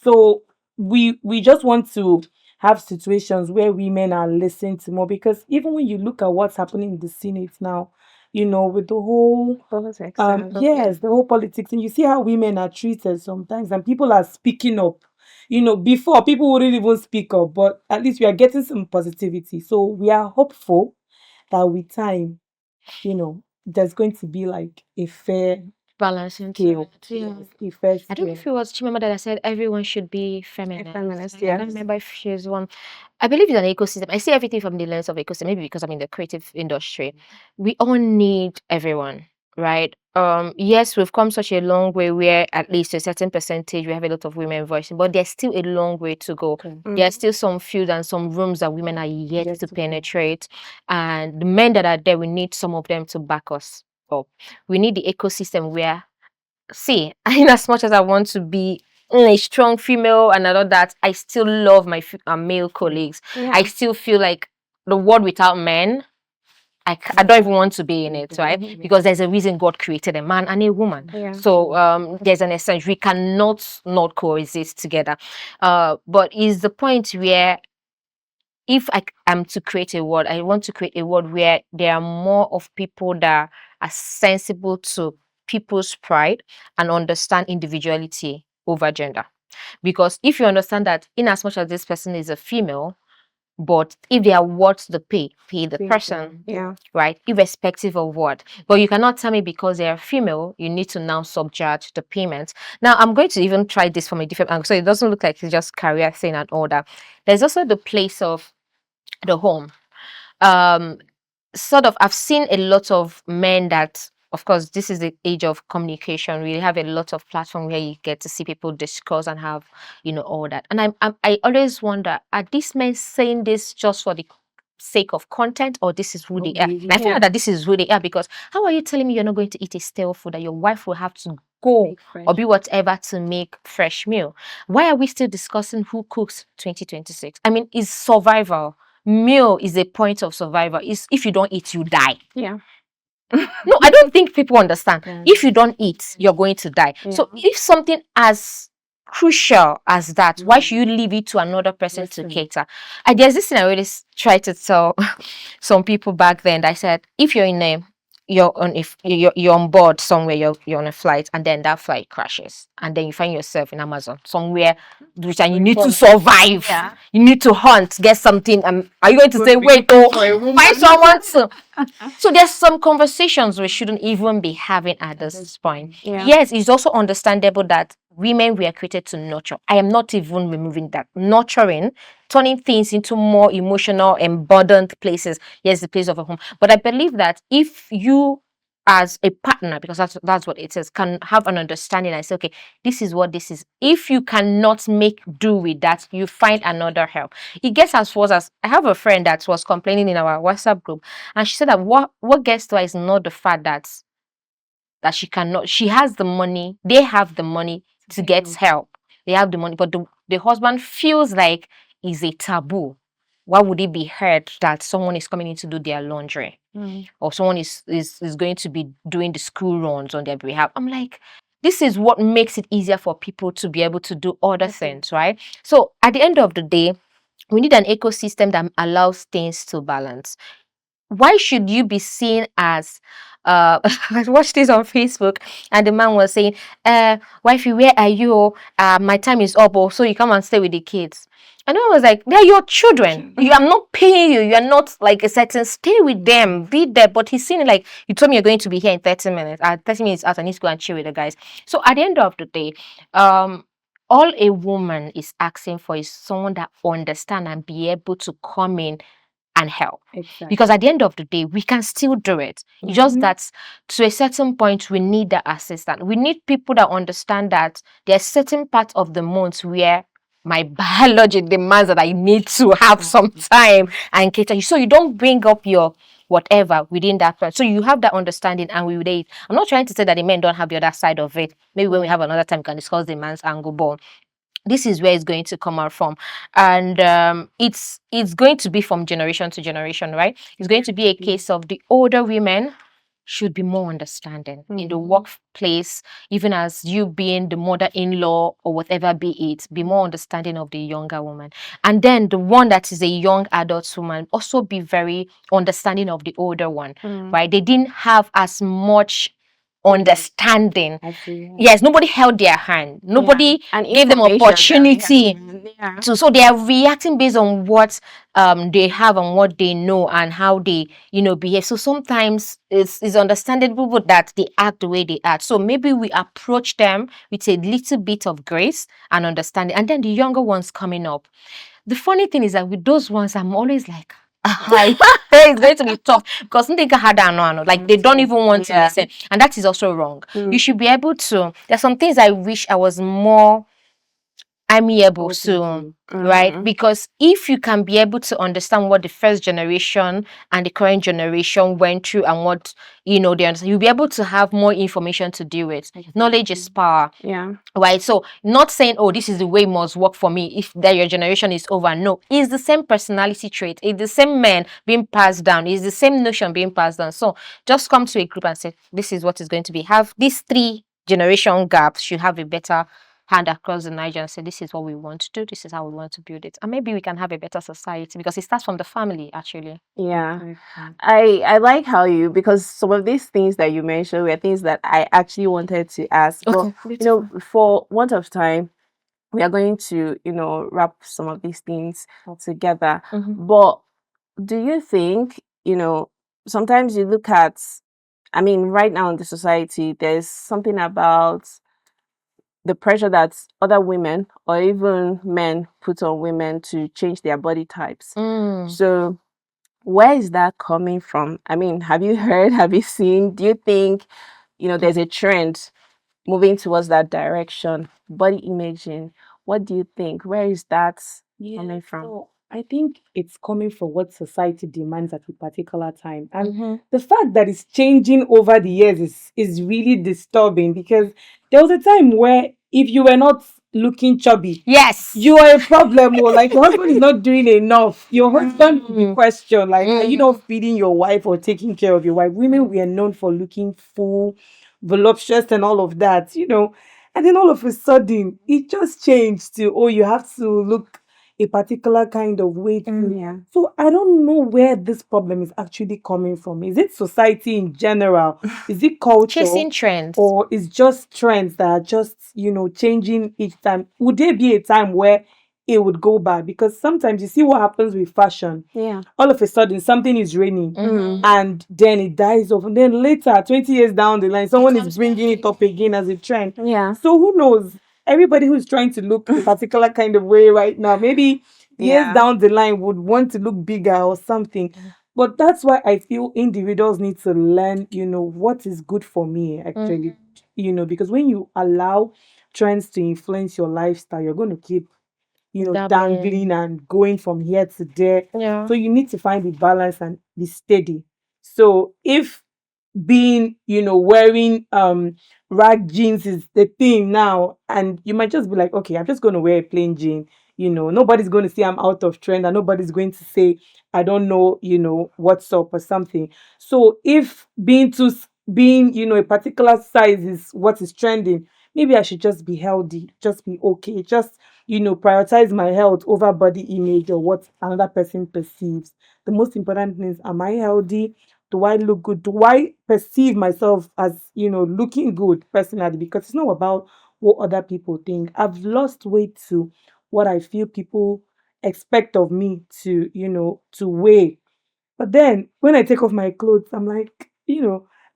So we just want to have situations where women are listened to more, because even when you look at what's happening in the Senate now, with the whole Politics and yes, the whole politics, and you see how women are treated sometimes, and people are speaking up. Before people wouldn't even speak up, but at least we are getting some positivity. So we are hopeful that with time, there's going to be like a fair Balance into scale. it. Yeah. Yes, a fair I don't know scale. if it was Chimama that I said everyone should be a feminist. feminist, I can't yes. remember if she's one. I believe in an ecosystem. I see everything from the lens of ecosystem, maybe because I'm in the creative industry. We all need everyone, right? Yes, we've come such a long way where at least a certain percentage we have a lot of women voicing, but there's still a long way to go. Okay. There's still some fields and some rooms that women are yet Yes, to okay. penetrate. And the men that are there, we need some of them to back us up. We need the ecosystem where, see, in as much as I want to be a strong female and all that, I still love my male colleagues. Yeah. I still feel like the world without men, I don't even want to be in it, right? Because there's a reason God created a man and a woman. Yeah. So there's an essence. We cannot not coexist together. But is the point where if I am to create a world, I want to create a world where there are more of people that are sensible to people's pride and understand individuality over gender. Because if you understand that, in as much as this person is a female, but if they are worth the pay the person, Yeah. right? Irrespective of what. But you cannot tell me because they are female, you need to now subjudge the payment. Now, I'm going to even try this from a different angle, so it doesn't look like it's just career thing and all that. There's also the place of the home. Um, sort of, I've seen a lot of men that, of course, this is the age of communication. We have a lot of platform where you get to see people discuss and have, all that. And I always wonder, are these men saying this just for the sake of content, or this is who they are? And I feel like that this is who they are, because how are you telling me you're not going to eat a stale food, that your wife will have to go or be whatever to make fresh meal? Why are we still discussing who cooks 2026? I mean, it's survival. Meal is a point of survival. Is if you don't eat, you die. Yeah. No, I don't think people understand. If you don't eat, you're going to die. So if something as crucial as that, why should you leave it to another person to cater? There's this thing I always try to tell some people back then. I said, if you're in a if you're on board somewhere, you're on a flight, and then that flight crashes, and then you find yourself in Amazon somewhere, which, and you need to survive. Yeah. You need to hunt, get something. Are you going to say, wait, find someone to? So there's some conversations we shouldn't even be having at this point. Yeah. Yes, it's also understandable that women were created to nurture. I am not even removing that. Nurturing, turning things into more emotional, embodied places. Yes, the place of a home. But I believe that if you as a partner, because that's what it is, can have an understanding and say, okay, this is what this is. If you cannot make do with that, you find another help. It gets as far as, I have a friend that was complaining in our WhatsApp group, and she said that what gets to her is not the fact that she cannot, she has the money, they have the money to get help, they have the money, but the husband feels like it's a taboo. Why would it be heard that someone is coming in to do their laundry, or someone is going to be doing the school runs on their behalf? I'm like, this is what makes it easier for people to be able to do other things, right? So at the end of the day, we need an ecosystem that allows things to balance. Why should you be seen as I watched this on Facebook, and the man was saying, wifey, where are you? My time is up, or so you come and stay with the kids. And I was like, they're your children. I'm not paying you. You're not like a certain, stay with them, be there. But he's seen it like, you told me you're going to be here in 30 minutes. 30 minutes out, I need to go and chill with the guys. So at the end of the day, all a woman is asking for is someone that understand and be able to come in and help. Exactly. Because at the end of the day, we can still do it. It's just that to a certain point, we need the assistant. We need people that understand that there's certain parts of the month where my biology demands that I need to have some time and cater you. So you don't bring up your whatever within that part. So you have that understanding, and we will date. I'm not trying to say that the men don't have the other side of it. Maybe when we have another time, we can discuss the man's angle, but this is where it's going to come out from. And it's going to be from generation to generation, right? It's going to be a case of the older women should be more understanding in the workplace, even as you being the mother-in-law or whatever be it, be more understanding of the younger woman. And then the one that is a young adult woman also be very understanding of the older one, right? They didn't have as much understanding. Yes, nobody held their hand. Nobody And gave them information opportunity yeah. so they are reacting based on what they have and what they know and how they behave. So sometimes it's understandable that they act the way they act. So maybe we approach them with a little bit of grace and understanding. And then the younger ones coming up, the funny thing is that with those ones, I'm always like, it's going to be tough because they had like they don't even want to listen, and that is also wrong. You should be able to. There's some things I wish I was more amiable to, right? Because if you can be able to understand what the first generation and the current generation went through and what they understand, you'll be able to have more information to deal with. Knowledge is power. Yeah. Right. So not saying, oh, this is the way it must work for me if that your generation is over. No, it's the same personality trait, it's the same men being passed down, it's the same notion being passed down. So just come to a group and say, this is what is going to be. Have these 3 generation gaps should have a better hand across the Niger and say, this is what we want to do, this is how we want to build it, and maybe we can have a better society, because it starts from the family actually. Yeah. I like how because some of these things that you mentioned were things that I actually wanted to ask. Okay. But for want of time, we are going to wrap some of these things together. But do you think sometimes you look at, I mean, right now in the society, there's something about the pressure that other women or even men put on women to change their body types. So where is that coming from? I mean, have you heard, have you seen, do you think there's a trend moving towards that direction? Body imaging, what do you think? Where is that coming from? So I think it's coming from what society demands at a particular time. And the fact that it's changing over the years is really disturbing, because there was a time where if you were not looking chubby, Yes, you are a problem, or like your husband is not doing enough. Your husband will be questioned, like, are you not feeding your wife or taking care of your wife? Women were known for looking full, voluptuous, and all of that, And then all of a sudden, it just changed to, oh, you have to look a particular kind of way. So I don't know where this problem is actually coming from. Is it society in general? Is it culture? chasing trends. Or is just trends that are just, changing each time? Would there be a time where it would go bad? Because sometimes you see what happens with fashion. Yeah. All of a sudden, something is raining and then it dies off. And then later, 20 years down the line, someone is bringing it up again as a trend. Yeah. So who knows? Everybody who's trying to look a particular kind of way right now, maybe years down the line would want to look bigger or something. But that's why I feel individuals need to learn, what is good for me actually, because when you allow trends to influence your lifestyle, you're going to keep, Dabbling. dangling and going from here to there. Yeah. So you need to find the balance and be steady. So if being, wearing rag jeans is the thing now, and you might just be like, okay, I'm just going to wear a plain jean. Nobody's going to say I'm out of trend, and nobody's going to say I don't know, what's up or something. So if being, a particular size is what is trending, maybe I should just be healthy, just be okay, just, prioritize my health over body image or what another person perceives. The most important thing is, am I healthy? Do I look good? Do I perceive myself as, looking good personally? Because it's not about what other people think. I've lost weight to what I feel people expect of me to, to weigh. But then when I take off my clothes, I'm like,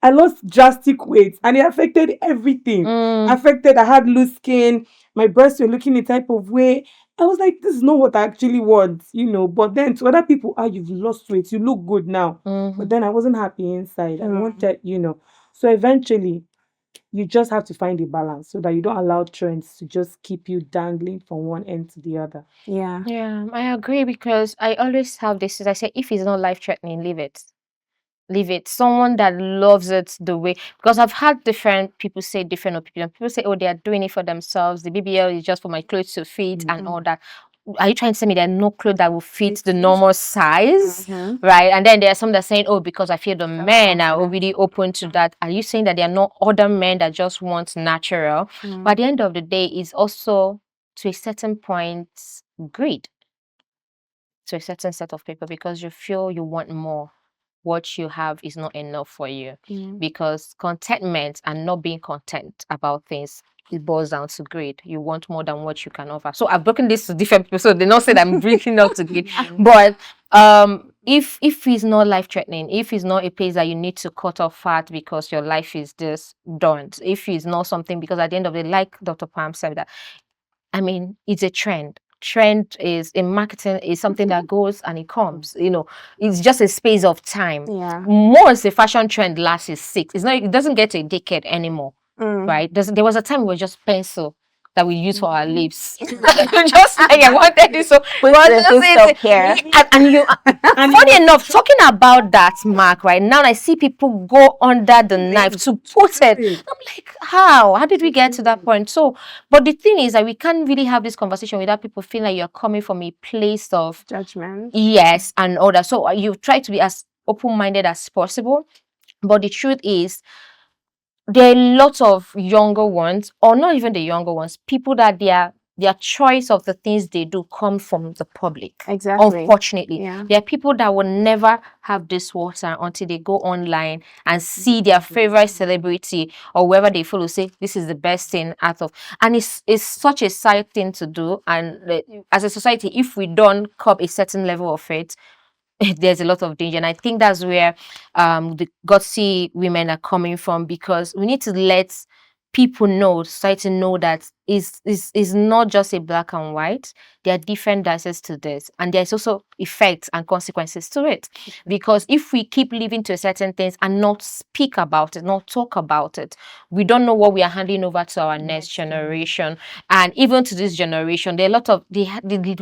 I lost drastic weight and it affected everything. Mm. Affected, I had loose skin, my breasts were looking a type of way. I was like, this is not what I actually want, But then to other people, you've lost weight, you look good now. But Mhm. then I wasn't happy inside. I Mm. wanted, So eventually, you just have to find a balance so that you don't allow trends to just keep you dangling from one end to the other. Yeah. Yeah, I agree because I always have this. I say, if it's not life threatening, leave it. Leave it. Someone that loves it the way, because I've had different people say different opinions. People say, oh, they are doing it for themselves. The BBL is just for my clothes to fit and all that. Are you trying to tell me there are no clothes that will fit the normal size? Mhm. Right? And then there are some that are saying, oh, because I feel the men are confident. already open to that. Are you saying that there are no other men that just want natural? But at the end of the day, it's also to a certain point greed to a certain set of people because you feel you want more. What you have is not enough for you Mm. because contentment and not being content about things, it boils down to greed. You want more than what you can offer. So I've broken this to different people, so they not say that I'm breaking out to greed. But if it's not life threatening, if it's not a place that you need to cut off fat because your life is just done, if it's not something, because at the end of the day, like Dr. Pam said, that I mean, it's a trend. Trend is in marketing is something that goes and it comes. It's just a space of time. Yeah. Once the fashion trend lasts is six, it's not. It doesn't get to a decade anymore, Mm. right? There was a time we were just pencil that we use for our lips. Just like I wanted it so. Put But the full stop here. and you. Funny enough, talking about that, Mark, right now I see people go under the knife to put it. I'm like, how? How did we get to that point? So, but the thing is that we can't really have this conversation without people feeling like you're coming from a place of Judgment. yes and all that. So you try to be as open-minded as possible. But the truth is, there are lots of younger ones, or not even the younger ones, people that their choice of the things they do come from the public. Exactly. Unfortunately, Yeah. there are people that will never have this water until they go online and see their favorite celebrity or whoever they follow say this is the best thing out of, and it's such a sad thing to do. And as a society, if we don't curb a certain level of it, there's a lot of danger. And I think that's where the gutsy women are coming from, because we need to let people know, society know, that is not just a black and white. There are different dices to this, and there's also effects and consequences to it. Because if we keep living to certain things and not speak about it, not talk about it, we don't know what we are handing over to our next generation. And even to this generation, there are a lot of the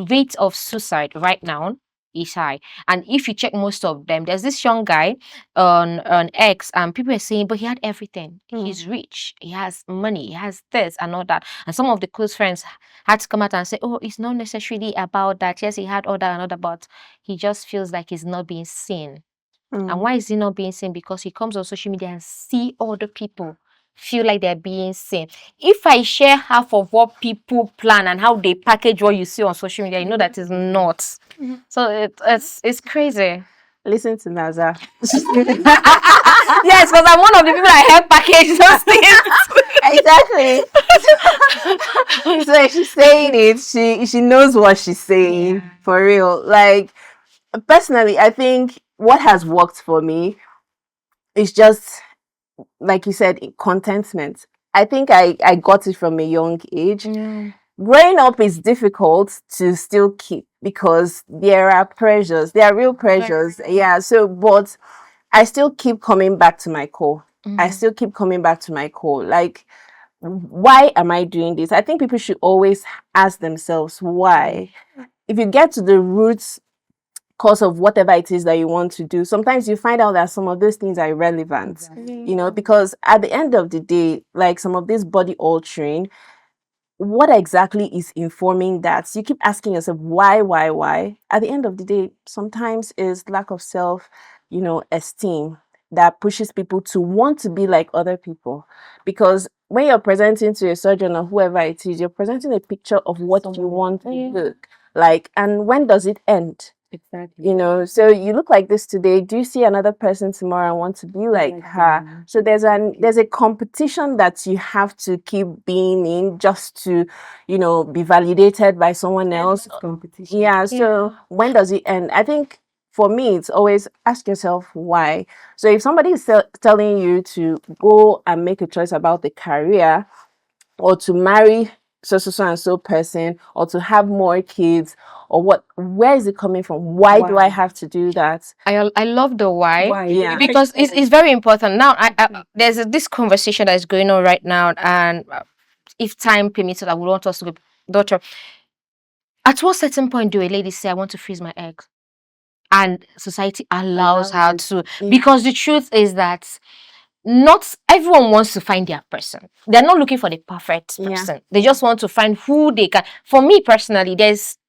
rate of suicide right now is high. And if you check most of them, there's this young guy on X, and people are saying, but he had everything. He's rich, he has money, he has this and all that. And some of the close friends had to come out and say, oh, it's not necessarily about that. Yes, he had all that and all that, but he just feels like he's not being seen. And why is he not being seen? Because he comes on social media and see other people feel like they're being seen. If I share half of what people plan and how they package what you see on social media, you know that is not. So it's crazy. Listen to Naza. Yes, because I'm one of the people that help package those things. Exactly. So if she's saying it, she knows what she's saying. For real. Like, personally, I think what has worked for me is just, like you said, contentment. I think I got it from a young age. growing up is difficult to still keep because there are pressures, there are real pressures. Yeah. So, but I still keep coming back to my core. I Mhm. still keep coming back to my core. Like, why am I doing this? I think people should always ask themselves why. If you get to the roots cause of whatever it is that you want to do, sometimes you find out that some of those things are irrelevant. You know, because at the end of the day, like some of this body altering, what exactly is informing that? So you keep asking yourself why. At the end of the day, sometimes is lack of self, esteem that pushes people to want to be like other people. Because when you're presenting to a surgeon or whoever it is, you're presenting a picture of what you want to look like. And when does it end? Exactly. So you look like this today. Do you see another person tomorrow and want to be like her? So there's a competition that you have to keep being in just to, be validated by someone else. Competition. Yeah. So when does it end? I think for me, it's always ask yourself why. So if somebody is telling you to go and make a choice about the career, or to marry so and so person, or to have more kids, or what, where is it coming from? Why do I have to do that? I love the why. Yeah. Because it's very important. Now, there's this conversation that is going on right now, and if time permits, I would want us to go. Doctor, at what certain point do a lady say, I want to freeze my eggs? And society allows her to. Because the truth is that not everyone wants to find their person. They're not looking for the perfect person. They just want to find who they can. For me personally,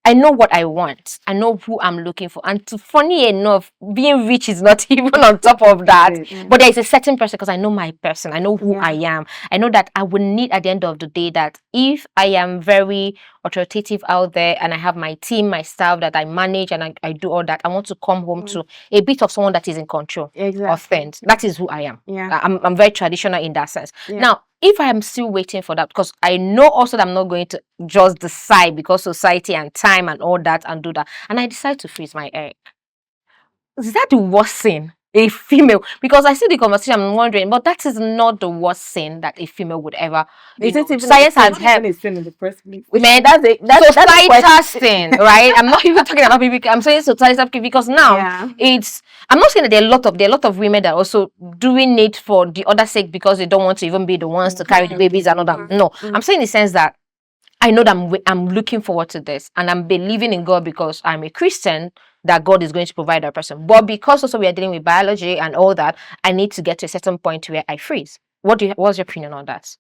I know what I want. I know who I'm looking for. And funny enough, being rich is not even on top of that. But there is a certain person because I know my person. I know who I am. I know that I will need at the end of the day that if I am very authoritative out there and I have my team, my staff that I manage and I do all that, I want to come home to a bit of someone that is in control of things. That is who I am. I'm very traditional in that sense. Now, if I am still waiting for that, because I know also that I'm not going to just decide because society and time and all that and do that, and I decide to freeze my egg, is that the worst sin a female? Because I see the conversation, I'm wondering, but that is not the worst sin that a female would ever. Science has helped. In the first place. Man, that's societal sin, right? I'm not even talking about people. I'm saying societal because now I'm not saying that there are a lot of women that are also doing it for the other sake because they don't want to even be the ones to carry the babies and all that. No, I'm saying in the sense that I know that I'm looking forward to this and I'm believing in God because I'm a Christian that God is going to provide that person. But because also we are dealing with biology and all that, I need to get to a certain point where I freeze. What's your opinion on that?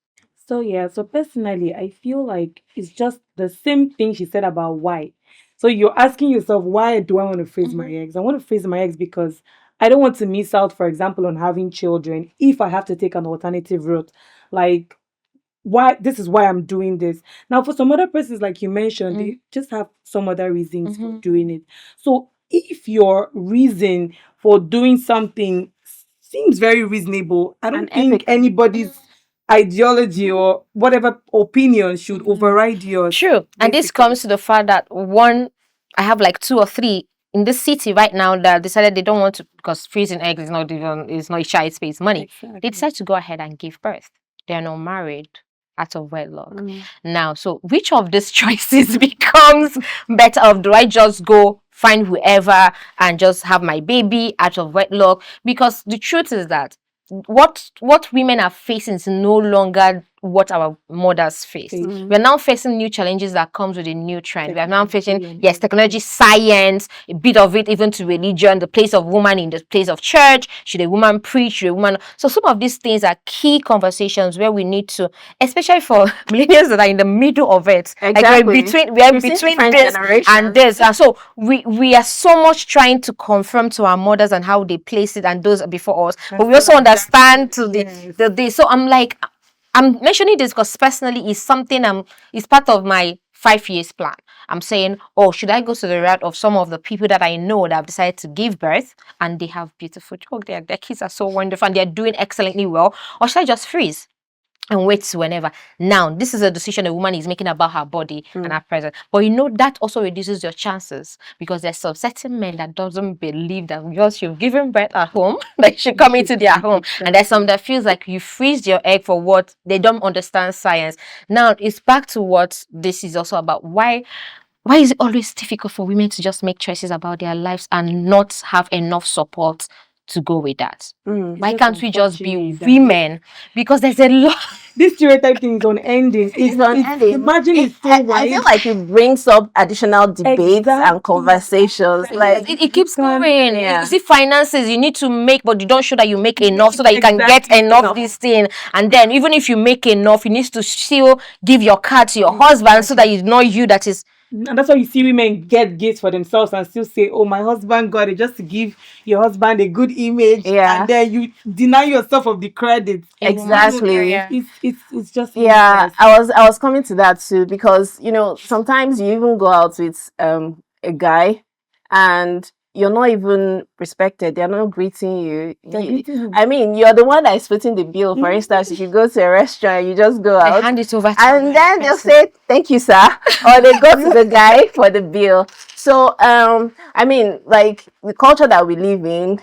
So personally, I feel like it's just the same thing she said about why. So you're asking yourself, why do I want to freeze my eggs? I want to freeze my eggs because I don't want to miss out, for example, on having children if I have to take an alternative route. Like, why this is why I'm doing this. Now, for some other persons, like you mentioned, they just have some other reasons for doing it. So if your reason for doing something seems very reasonable, I don't think anybody's ideology or whatever opinion should override yours. True. And this comes to the fact that I have like 2 or 3 in this city right now that decided they don't want to because freezing eggs is not a child space money. They decide to go ahead and give birth. They're not married out of wedlock. Now, so which of these choices becomes better off? Do I just go find whoever and just have my baby out of wedlock? Because the truth is that what women are facing is no longer what our mothers faced. We're now facing new challenges that comes with a new trend. We are now facing technology, science, a bit of it even to religion, the place of woman in the place of church. Should a woman preach? Should a woman? So some of these things are key conversations where we need to, especially for millennials that are in the middle of it. Exactly. Like we're between this and this. And so we are so much trying to confirm to our mothers and how they place it and those before us. But we also understand to the so I'm mentioning this because personally it's something it's part of my 5 years plan. I'm saying, oh, should I go to the route of some of the people that I know that have decided to give birth and they have beautiful children, their kids are so wonderful and they're doing excellently well, or should I just freeze? and wait till whenever. Now, this is a decision a woman is making about her body and her present. But you know, that also reduces your chances, because there's some certain men that doesn't believe that because you've given birth at home, that you should come into their home. And there's some that feels like you freeze your egg for what they don't understand science. Now, it's back to what this is also about. Why is it always difficult for women to just make choices about their lives and not have enough support to go with that? Why It's can't we just be unfortunate that women? Because there's a lot. this stereotype thing is unending. It's unending. Imagine it's so I wide. feel like it brings up additional debates and Exactly. conversations. Like It keeps going. Yeah. You see, finances you need to make, but you don't show that you make enough so that you can get enough this thing. And then even if you make enough, you need to still give your card to your husband so that it's not you that is. And that's why you see women get gifts for themselves and still say, "Oh, my husband got it," just to give your husband a good image. Yeah. And then you deny yourself of the credit. Exactly. It's just Yeah, useless. I was coming to that too, because you know sometimes you even go out with a guy and you're not even respected. They're not greeting you. I mean, you're the one that is footing the bill. For instance, if you go to a restaurant, you just go They out hand it over to and the then they'll person. say thank you, sir, or they go to the guy for the bill. So I mean, like the culture that we live in,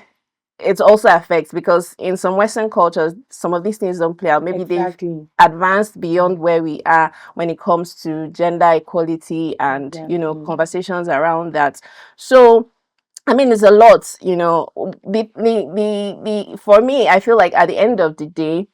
it also affects, because in some Western cultures, some of these things don't play out. Maybe they've Exactly. advanced beyond where we are when it comes to gender equality and you know Exactly. conversations around that. So I mean, it's a lot. You know, for me, I feel like at the end of the day,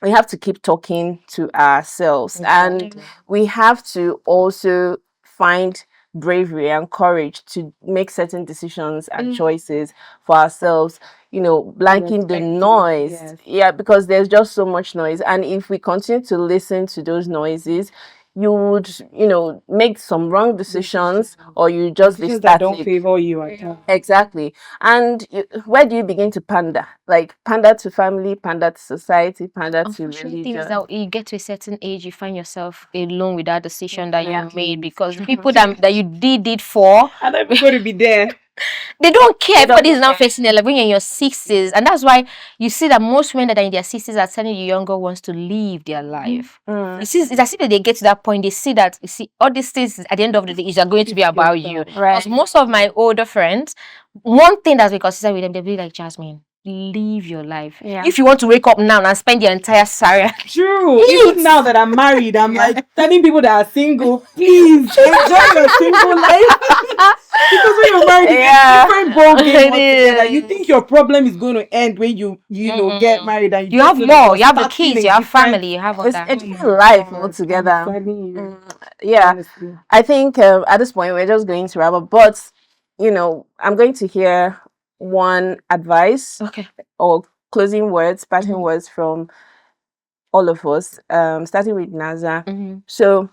we have to keep talking to ourselves, and we have to also find bravery and courage to make certain decisions and choices for ourselves, you know, blanking the Irrespective, noise. yes. Yeah, because there's just so much noise, and if we continue to listen to those noises, you would, you know, make some wrong decisions, or you just be Decisions that don't static. favor you at all. Exactly. And where do you begin to pander? Like pander to family, pander to society, pander to Unfortunately, thing is religion. that you get to a certain age, you find yourself alone with that decision that you Exactly. made, because the people that you did it for, I'm not even going to be there. they don't care. don't Everybody is now facing their life when you're in your 60s. And that's why you see that most women that are in their 60s are telling you younger ones to live their life. You see, it's as if they get to that point, they see that, you see, all these things at the end of the day is going to be about you. Right. Because most of my older friends, one thing that's been consistent with them, they'll be like, Jasmine, live your life. Yeah. If you want to wake up now and spend your entire salary, True. Even now that I'm married, I'm like telling people that are single, please enjoy your single life. Because when you're married, Yeah. it's a different ball game It altogether. is. You think your problem is going to end when you know get married, and you have just know that more, you're you have the starting kids, a you have different- family, you have all It's that. a different life altogether. I'm telling you, Yeah. honestly. I think at this point we're just going to wrap up, but you know, I'm going to hear one advice Okay. or closing words, parting words from all of us. Starting with Naza. So,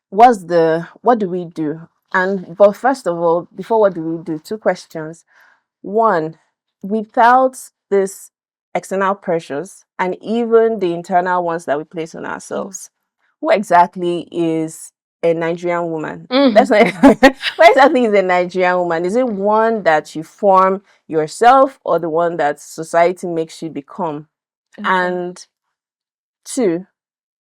what do we do? And but first of all, before what do we do, two questions. One, without this external pressures and even the internal ones that we place on ourselves, who exactly is a Nigerian woman? That's not what exactly is a Nigerian woman? Is it one that you form yourself, or the one that society makes you become? And two,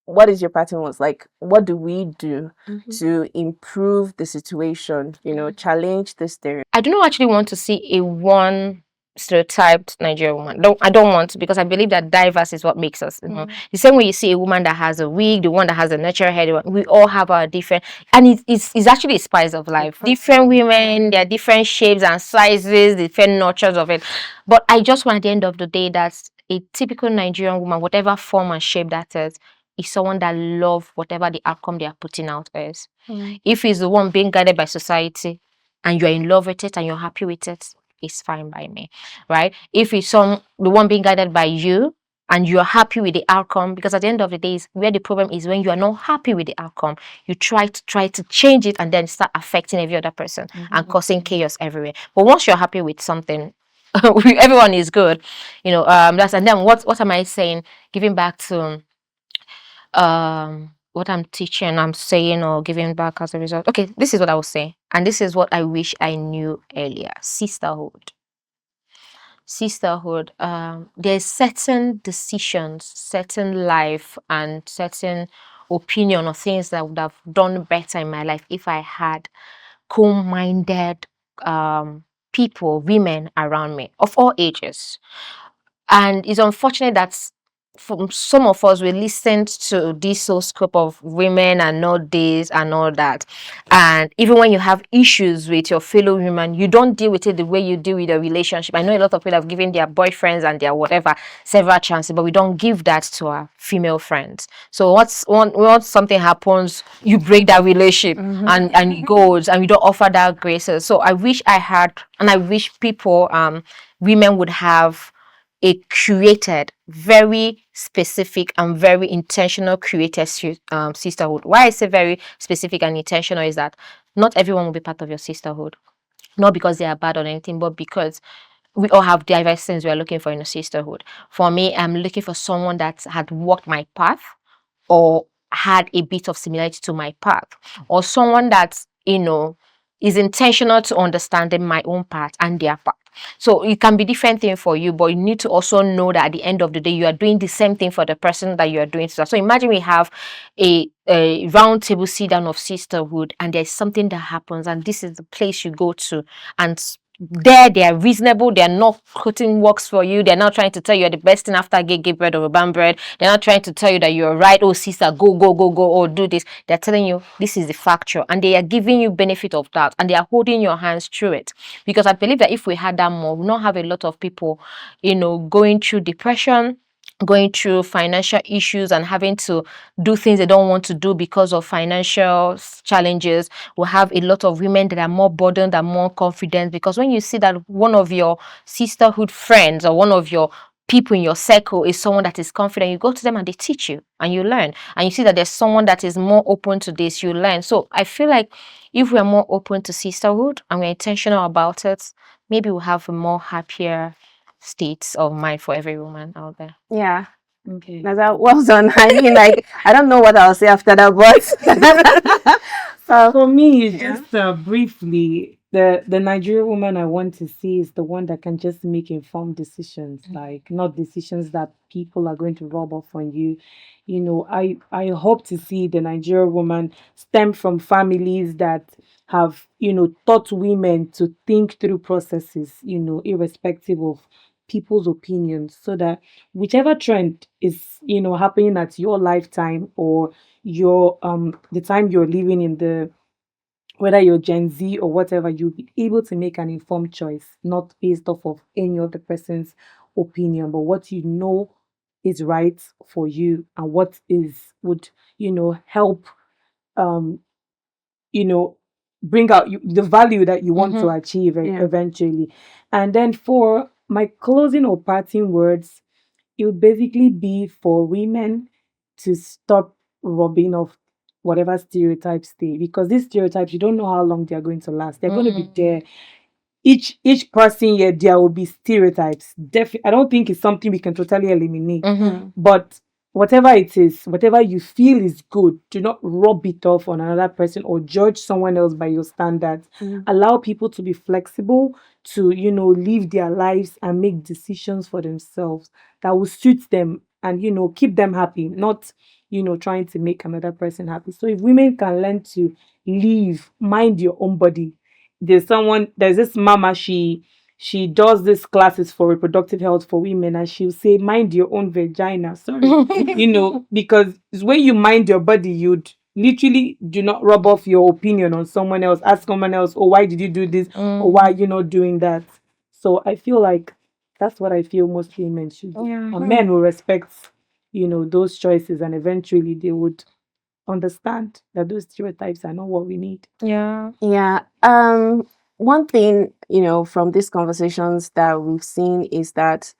what is your pattern was like? What do we do to improve the situation? You know, challenge the stereotype. I do not actually want to see a one stereotyped Nigerian woman. I don't want to, because I believe that diverse is what makes us. You know, the same way you see a woman that has a wig, the one that has a natural hair, we all have our different, and it's actually a spice of life. Different women, there are different shapes and sizes, different nurtures of it. But I just want at the end of the day that a typical Nigerian woman, whatever form and shape that is someone that love whatever the outcome they are putting out is. If it's the one being guided by society and you're in love with it and you're happy with it, it's fine by me, right? If it's the one being guided by you and you're happy with the outcome, because at the end of the day, where the problem is when you are not happy with the outcome, you try to change it and then start affecting every other person and causing chaos everywhere. But once you're happy with something, everyone is good, you know. That's, and then what am I saying? Giving back to what I'm teaching, I'm saying, or giving back as a result. Okay, this is what I will say, and this is what I wish I knew earlier: sisterhood. sisterhood, there's certain decisions, certain life, and certain opinion or things that I would have done better in my life if I had cool-minded people, women around me of all ages. And it's unfortunate that from some of us, we listened to this whole scope of women and not this and all that. And even when you have issues with your fellow women, you don't deal with it the way you deal with a relationship. I know a lot of people have given their boyfriends and their whatever several chances, but we don't give that to our female friends. So once something happens, you break that relationship and it goes, and we don't offer that graces. So I wish I had, and I wish people, women would have a curated, very specific and very intentional created sisterhood. Why I say very specific and intentional is that not everyone will be part of your sisterhood. Not because they are bad or anything, but because we all have diverse things we are looking for in a sisterhood. For me, I'm looking for someone that had walked my path or had a bit of similarity to my path, or someone that, is intentional to understanding my own path and their path. So it can be different thing for you, but you need to also know that at the end of the day, you are doing the same thing for the person that you are doing. So imagine we have a round table sit down of sisterhood, and there's something that happens, and this is the place you go to, and there they are reasonable, they're not putting works for you, they're not trying to tell you you're the best thing after gay bread or urban bread, they're not trying to tell you that you're right, oh sister, go, or do this. They're telling you this is the factor, and they are giving you benefit of that, and they are holding your hands through it. Because I believe that if we had that more, we'll not have a lot of people going through depression, going through financial issues, and having to do things they don't want to do because of financial challenges. We'll have a lot of women that are more burdened and more confident, because when you see that one of your sisterhood friends or one of your people in your circle is someone that is confident, you go to them and they teach you and you learn, and you see that there's someone that is more open to this, you learn. So I feel like if we're more open to sisterhood and we're intentional about it, maybe we'll have a more happier states of mind for every woman out there. Yeah. Okay. Naza, well done. I mean, like, I don't know what I'll say after that, but For me, just briefly, the Nigerian woman I want to see is the one that can just make informed decisions, like not decisions that people are going to rub off on you. I hope to see the Nigerian woman stem from families that have, taught women to think through processes, irrespective of people's opinions, so that whichever trend is, happening at your lifetime, or your the time you're living in, the whether you're Gen Z or whatever, you'll be able to make an informed choice, not based off of any other person's opinion, but what you know is right for you, and what is would help um you know bring out the value that you want to achieve Yeah. eventually. And then for my closing or parting words, it would basically be for women to stop rubbing off whatever stereotypes stay, because these stereotypes, you don't know how long they are going to last. They're going to be there. Each person here, there will be stereotypes. I don't think it's something we can totally eliminate. But whatever it is, whatever you feel is good, do not rub it off on another person or judge someone else by your standards. Allow people to be flexible, to live their lives and make decisions for themselves that will suit them and keep them happy, not trying to make another person happy. So if women can learn to live, mind your own body. There's this mama, she does these classes for reproductive health for women, and she'll say, mind your own vagina. Sorry. Because it's when you mind your body, you'd literally do not rub off your opinion on someone else, ask someone else, oh, why did you do this, or why you're not doing that. So I feel like that's what I feel most women should do. And men will respect those choices, and eventually they would understand that those stereotypes are not what we need. Yeah. yeah. One thing, from these conversations that we've seen is that,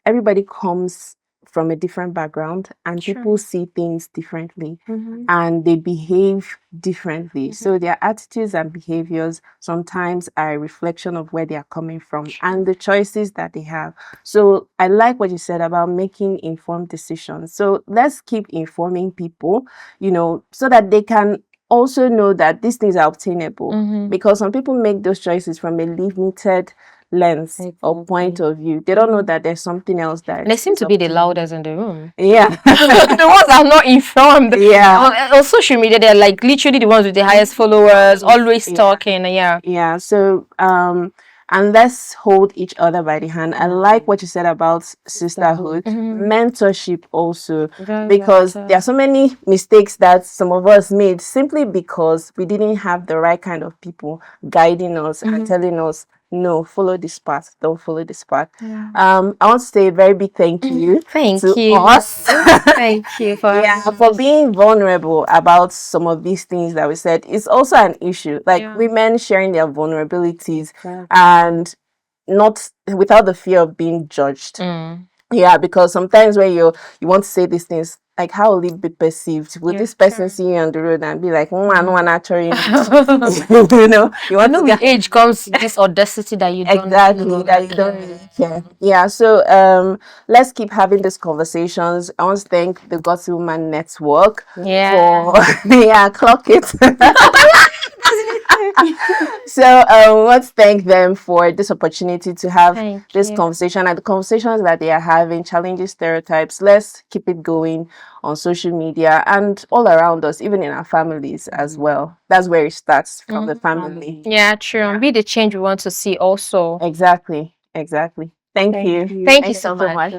everybody comes from a different background, and people see things differently, and they behave differently. So their attitudes and behaviors sometimes are a reflection of where they are coming from and the choices that they have. So I like what you said about making informed decisions. So let's keep informing people, so that they can also know that these things are obtainable, because some people make those choices from a limited lens or point of view. They don't know that there's something else that And they seem is to be up the loudest in the room. Yeah. The ones that are not informed. Yeah. On social media, they're like literally the ones with the highest followers, always talking. Yeah. Yeah. So and let's hold each other by the hand. I like what you said about sisterhood, mentorship also, because there are so many mistakes that some of us made simply because we didn't have the right kind of people guiding us and telling us, no, follow this path, don't follow this path. I want to say a very big thank you to us. Thank you for being vulnerable about some of these things that we said. It's also an issue, like women sharing their vulnerabilities and not without the fear of being judged. Yeah, because sometimes when you want to say these things, like, how will it be perceived? Will this person see you on the road and be like, I don't want to you know, you want I know with age comes this audacity that you don't that you don't really care. Yeah, so let's keep having these conversations. I want to thank the Gossip Woman Network for clock it. So let's thank them for this opportunity to have this conversation, and the conversations that they are having, challenging stereotypes. Let's keep it going on social media and all around us, even in our families as well. That's where it starts, from the family. Yeah, true. Be the change we want to see also. Exactly. Thank you. Thank you so much.